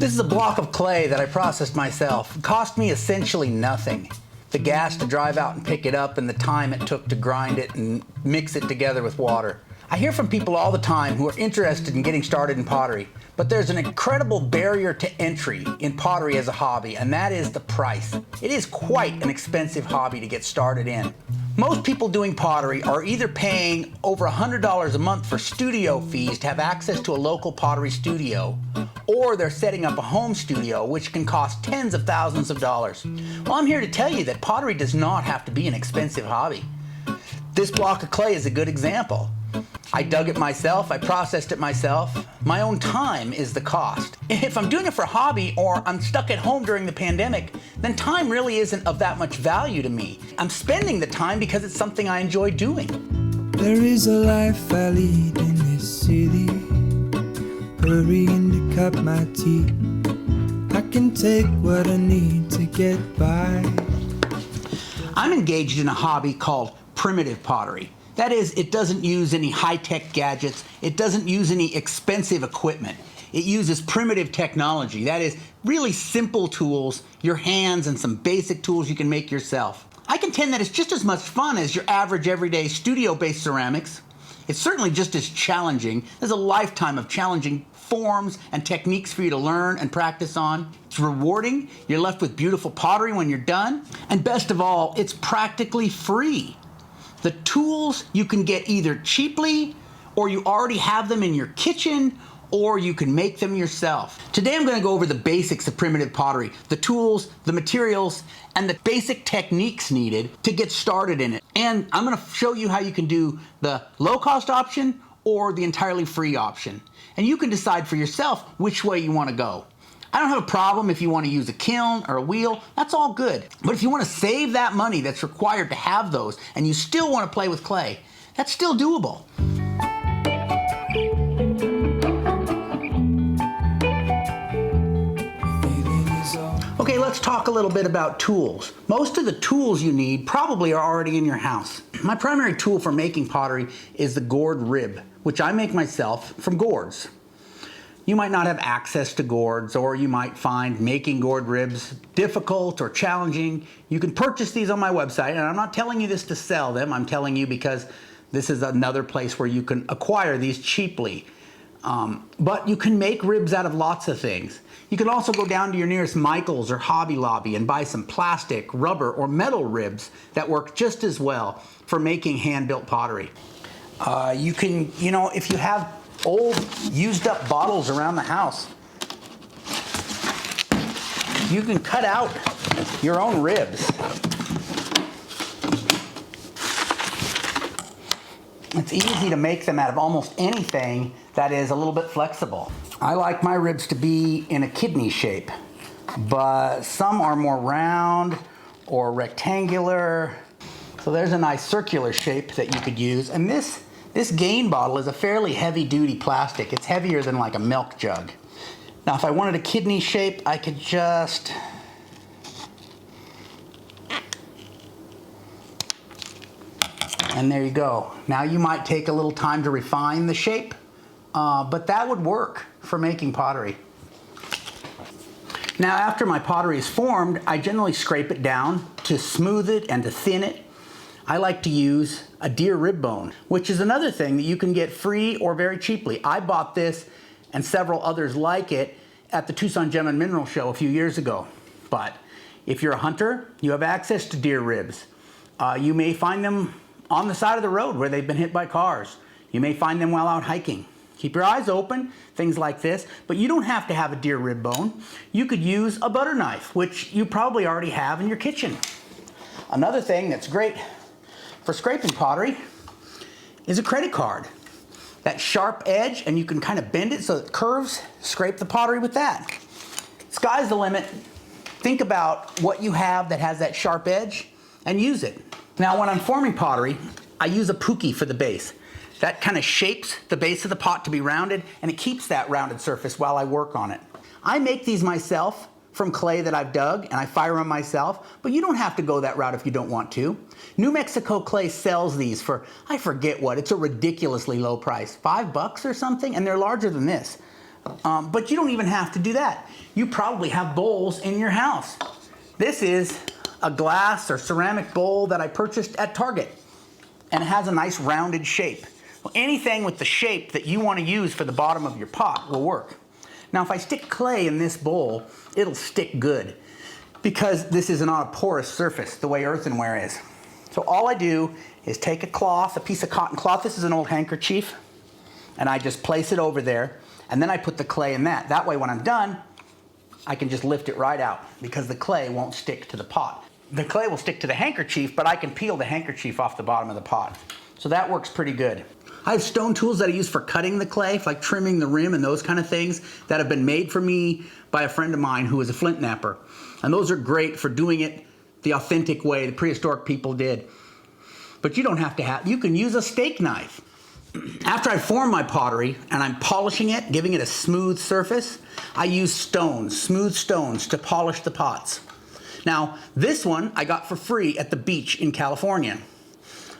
This is a block of clay that I processed myself. It cost me essentially nothing. The gas to drive out and pick it up and the time it took to grind it and mix it together with water. I hear from people all the time who are interested in getting started in pottery, but there's an incredible barrier to entry in pottery as a hobby, and that is the price. It is quite an expensive hobby to get started in. Most people doing pottery are either paying over $100 a month for studio fees to have access to a local pottery studio, or they're setting up a home studio, which can cost tens of thousands of dollars. Well, I'm here to tell you that pottery does not have to be an expensive hobby. This block of clay is a good example. I dug it myself, I processed it myself. My own time is the cost. If I'm doing it for a hobby or I'm stuck at home during the pandemic, then time really isn't of that much value to me. I'm spending the time because it's something I enjoy doing. There is a life I lead in this city, hurrying to cut my teeth. I can take what I need to get by. I'm engaged in a hobby called primitive pottery. That is, it doesn't use any high-tech gadgets. It doesn't use any expensive equipment. It uses primitive technology. That is, really simple tools, your hands, and some basic tools you can make yourself. I contend that it's just as much fun as your average everyday studio-based ceramics. It's certainly just as challenging. There's a lifetime of challenging forms and techniques for you to learn and practice on. It's rewarding. You're left with beautiful pottery when you're done. And best of all, it's practically free. The tools you can get either cheaply, or you already have them in your kitchen, or you can make them yourself. Today I'm going to go over the basics of primitive pottery, the tools, the materials, and the basic techniques needed to get started in it. And I'm going to show you how you can do the low-cost option or the entirely free option. And you can decide for yourself which way you want to go. I don't have a problem if you want to use a kiln or a wheel, that's all good. But if you want to save that money that's required to have those and you still want to play with clay, that's still doable. Okay, let's talk a little bit about tools. Most of the tools you need probably are already in your house. My primary tool for making pottery is the gourd rib, which I make myself from gourds. You might not have access to gourds, or you might find making gourd ribs difficult or challenging. You can purchase these on my website, and I'm not telling you this to sell them. I'm telling you because this is another place where you can acquire these cheaply. But you can make ribs out of lots of things. You can also go down to your nearest Michael's or Hobby Lobby and buy some plastic, rubber, or metal ribs that work just as well for making hand-built pottery. You can, if you have old used up bottles around the house, you can cut out your own ribs. It's easy to make them out of almost anything that is a little bit flexible. I like my ribs to be in a kidney shape, but some are more round or rectangular. So there's a nice circular shape that you could use. And this gain bottle is a fairly heavy-duty plastic. It's heavier than like a milk jug. Now, if I wanted a kidney shape, I could just and there you go. Now you might take a little time to refine the shape, but that would work for making pottery. Now, after my pottery is formed, I generally scrape it down to smooth it and to thin it. I like to use a deer rib bone, which is another thing that you can get free or very cheaply. I bought this and several others like it at the Tucson Gem and Mineral Show a few years ago. But if you're a hunter, you have access to deer ribs. You may find them on the side of the road where they've been hit by cars. You may find them while out hiking. Keep your eyes open, things like this, but you don't have to have a deer rib bone. You could use a butter knife, which you probably already have in your kitchen. Another thing that's great for scraping pottery is a credit card. That sharp edge, and you can kind of bend it so it curves, scrape the pottery with that. Sky's the limit. Think about what you have that has that sharp edge and use it. Now, when I'm forming pottery, I use a pookie for the base. That kind of shapes the base of the pot to be rounded, and it keeps that rounded surface while I work on it. I make these myself from clay that I've dug, and I fire them myself, but you don't have to go that route if you don't want to. New Mexico Clay sells these for, I forget what, it's a ridiculously low price, $5 or something, and they're larger than this. But you don't even have to do that. You probably have bowls in your house. This is a glass or ceramic bowl that I purchased at Target, and it has a nice rounded shape. Well, anything with the shape that you want to use for the bottom of your pot will work. Now, if I stick clay in this bowl, it'll stick good because this is not a porous surface the way earthenware is. So all I do is take a cloth, a piece of cotton cloth, this is an old handkerchief, and I just place it over there, and then I put the clay in that. That way when I'm done, I can just lift it right out because the clay won't stick to the pot. The clay will stick to the handkerchief, but I can peel the handkerchief off the bottom of the pot. So that works pretty good. I have stone tools that I use for cutting the clay, like trimming the rim and those kind of things that have been made for me by a friend of mine who is a flint knapper. And those are great for doing it the authentic way the prehistoric people did. But you don't have to have, you can use a steak knife. After I form my pottery and I'm polishing it, giving it a smooth surface, I use stones, smooth stones, to polish the pots. Now, this one I got for free at the beach in California.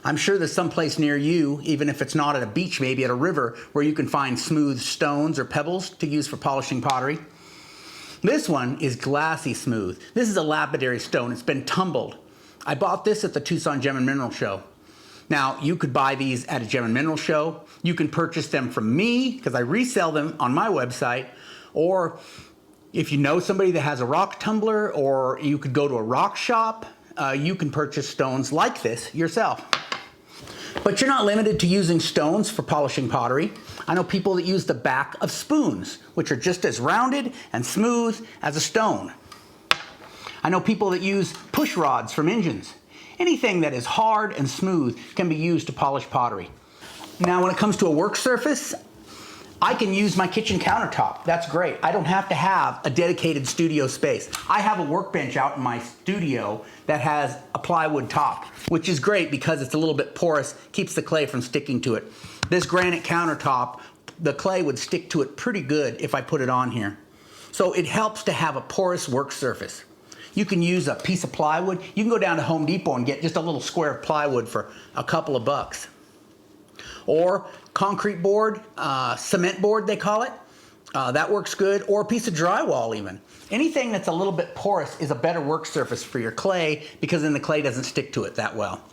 I'm sure there's some place near you, even if it's not at a beach, maybe at a river, where you can find smooth stones or pebbles to use for polishing pottery. This one is glassy smooth. This is a lapidary stone. It's been tumbled. I bought this at the Tucson Gem and Mineral Show. Now, you could buy these at a Gem and Mineral Show. You can purchase them from me, because I resell them on my website. Or if you know somebody that has a rock tumbler, or you could go to a rock shop, you can purchase stones like this yourself. But you're not limited to using stones for polishing pottery. I know people that use the back of spoons, which are just as rounded and smooth as a stone. I know people that use push rods from engines. Anything that is hard and smooth can be used to polish pottery. Now, when it comes to a work surface, I can use my kitchen countertop. That's great. I don't have to have a dedicated studio space. I have a workbench out in my studio that has a plywood top, which is great because it's a little bit porous, keeps the clay from sticking to it. This granite countertop, the clay would stick to it pretty good if I put it on here. So it helps to have a porous work surface. You can use a piece of plywood. You can go down to Home Depot and get just a little square of plywood for a couple of bucks. Or concrete board, cement board they call it. That works good. Or a piece of drywall even. Anything that's a little bit porous is a better work surface for your clay because then the clay doesn't stick to it that well.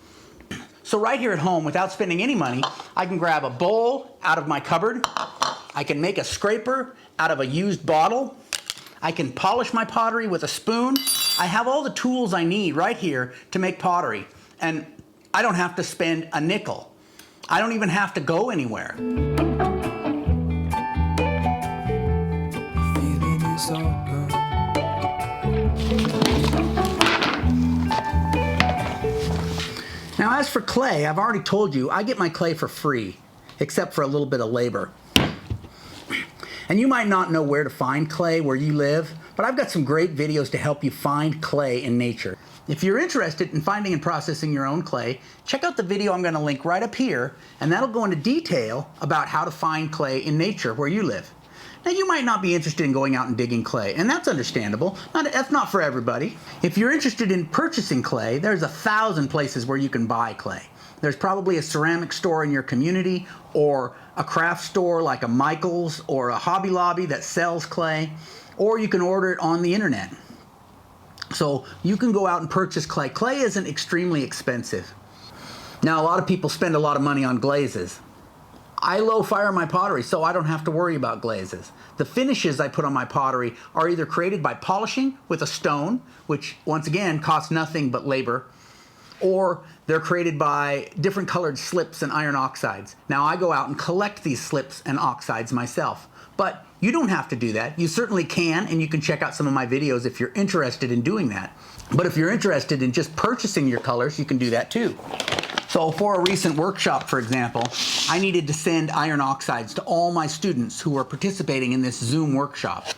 So right here at home, without spending any money, I can grab a bowl out of my cupboard. I can make a scraper out of a used bottle. I can polish my pottery with a spoon. I have all the tools I need right here to make pottery. And I don't have to spend a nickel. I don't even have to go anywhere. Feeling is all gone. Now, as for clay, I've already told you I get my clay for free, except for a little bit of labor. And you might not know where to find clay where you live, but I've got some great videos to help you find clay in nature. If you're interested in finding and processing your own clay, check out the video I'm going to link right up here, and that'll go into detail about how to find clay in nature where you live. Now, you might not be interested in going out and digging clay, and that's understandable. That's not for everybody. If you're interested in purchasing clay, there's 1,000 places where you can buy clay. There's probably a ceramic store in your community, or a craft store like a Michael's or a Hobby Lobby that sells clay, or you can order it on the internet. So you can go out and purchase clay. Clay isn't extremely expensive. Now, a lot of people spend a lot of money on glazes. I low fire my pottery, so I don't have to worry about glazes. The finishes I put on my pottery are either created by polishing with a stone, which once again costs nothing but labor, or they're created by different colored slips and iron oxides. Now, I go out and collect these slips and oxides myself, but you don't have to do that. You certainly can, and you can check out some of my videos if you're interested in doing that. But if you're interested in just purchasing your colors, you can do that too. So for a recent workshop, for example, I needed to send iron oxides to all my students who were participating in this Zoom workshop.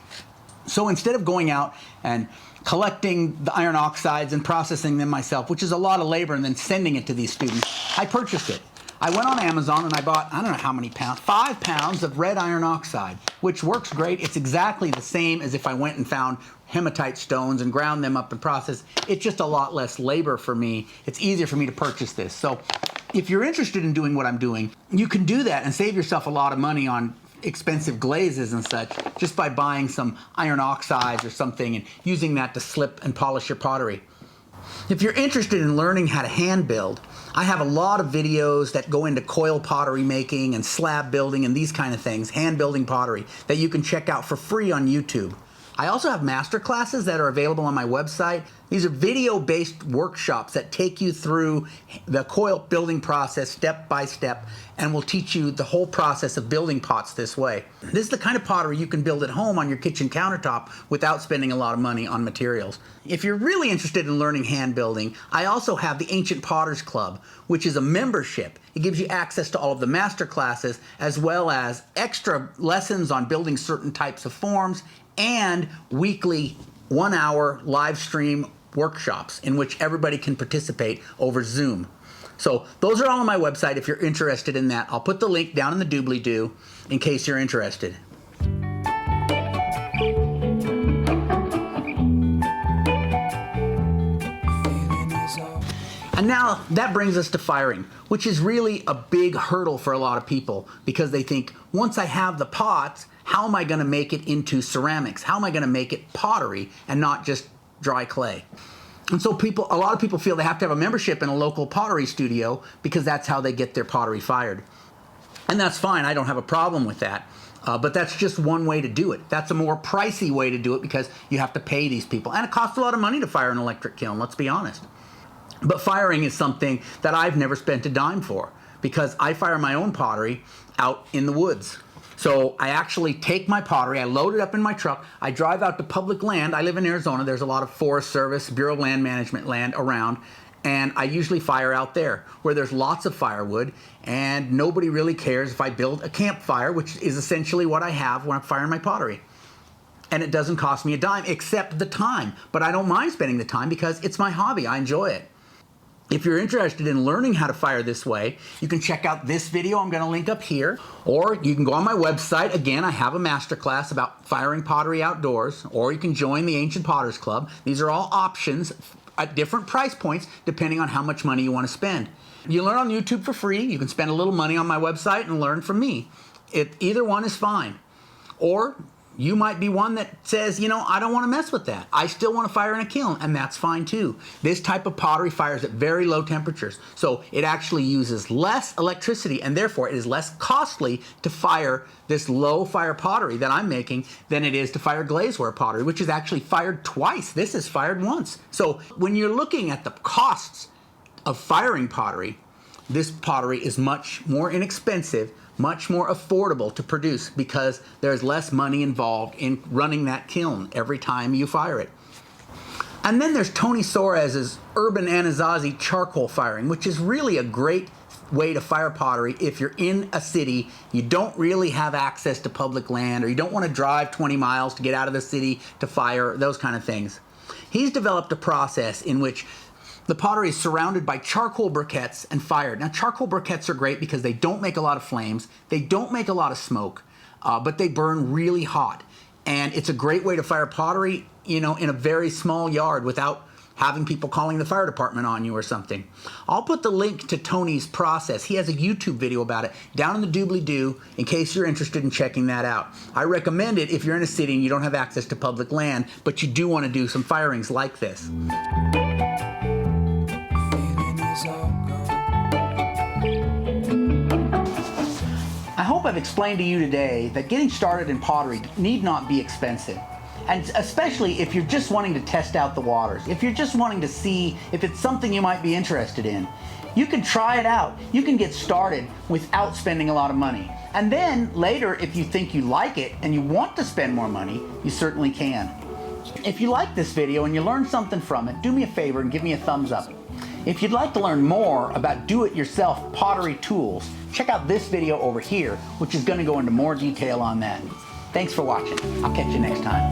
So instead of going out and collecting the iron oxides and processing them myself, which is a lot of labor, and then sending it to these students, I purchased it. I went on Amazon and I bought, I don't know how many pounds, 5 pounds of red iron oxide, which works great. It's exactly the same as if I went and found hematite stones and ground them up and processed. It's just a lot less labor for me. It's easier for me to purchase this. So if you're interested in doing what I'm doing, you can do that and save yourself a lot of money on expensive glazes and such just by buying some iron oxides or something and using that to slip and polish your pottery. If you're interested in learning how to hand build, I have a lot of videos that go into coil pottery making and slab building and these kind of things, hand building pottery, that you can check out for free on YouTube. I also have master classes that are available on my website. These are video-based workshops that take you through the coil building process step by step and will teach you the whole process of building pots this way. This is the kind of pottery you can build at home on your kitchen countertop without spending a lot of money on materials. If you're really interested in learning hand building, I also have the Ancient Potters Club, which is a membership. It gives you access to all of the master classes as well as extra lessons on building certain types of forms and weekly 1-hour live stream workshops in which everybody can participate over Zoom. So those are all on my website if you're interested in that. I'll put the link down in the doobly-doo in case you're interested. And now that brings us to firing, which is really a big hurdle for a lot of people because they think, once I have the pots, how am I going to make it into ceramics? How am I going to make it pottery and not just dry clay? And so a lot of people feel they have to have a membership in a local pottery studio because that's how they get their pottery fired. And that's fine, I don't have a problem with that. But that's just one way to do it. That's a more pricey way to do it because you have to pay these people. And it costs a lot of money to fire an electric kiln, let's be honest. But firing is something that I've never spent a dime for because I fire my own pottery out in the woods. So I actually take my pottery, I load it up in my truck, I drive out to public land. I live in Arizona, there's a lot of Forest Service, Bureau of Land Management land around, and I usually fire out there where there's lots of firewood and nobody really cares if I build a campfire, which is essentially what I have when I'm firing my pottery. And it doesn't cost me a dime except the time, but I don't mind spending the time because it's my hobby, I enjoy it. If you're interested in learning how to fire this way, you can check out this video I'm going to link up here, or you can go on my website. Again, I have a masterclass about firing pottery outdoors, or you can join the Ancient Potters Club. These are all options at different price points depending on how much money you want to spend. You learn on YouTube for free. You can spend a little money on my website and learn from me. Either one is fine. Or you might be one that says, you know, I don't want to mess with that. I still want to fire in a kiln, and that's fine too. This type of pottery fires at very low temperatures, so it actually uses less electricity, and therefore it is less costly to fire this low fire pottery that I'm making than it is to fire glazeware pottery, which is actually fired twice. This is fired once. So when you're looking at the costs of firing pottery, this pottery is much more inexpensive, much more affordable to produce because there's less money involved in running that kiln every time you fire it. And then there's Tony Soares's Urban Anasazi charcoal firing, which is really a great way to fire pottery if you're in a city, you don't really have access to public land, or you don't want to drive 20 miles to get out of the city to fire, those kind of things. He's developed a process in which the pottery is surrounded by charcoal briquettes and fired. Now, charcoal briquettes are great because they don't make a lot of flames, they don't make a lot of smoke, but they burn really hot. And it's a great way to fire pottery, you know, in a very small yard without having people calling the fire department on you or something. I'll put the link to Tony's process. He has a YouTube video about it down in the doobly-doo in case you're interested in checking that out. I recommend it if you're in a city and you don't have access to public land, but you do want to do some firings like this. I hope I've explained to you today that getting started in pottery need not be expensive. And especially if you're just wanting to test out the waters, if you're just wanting to see if it's something you might be interested in, you can try it out. You can get started without spending a lot of money. And then later, if you think you like it and you want to spend more money, you certainly can. If you like this video and you learned something from it, do me a favor and give me a thumbs up. If you'd like to learn more about do-it-yourself pottery tools, check out this video over here, which is going to go into more detail on that. Thanks for watching. I'll catch you next time.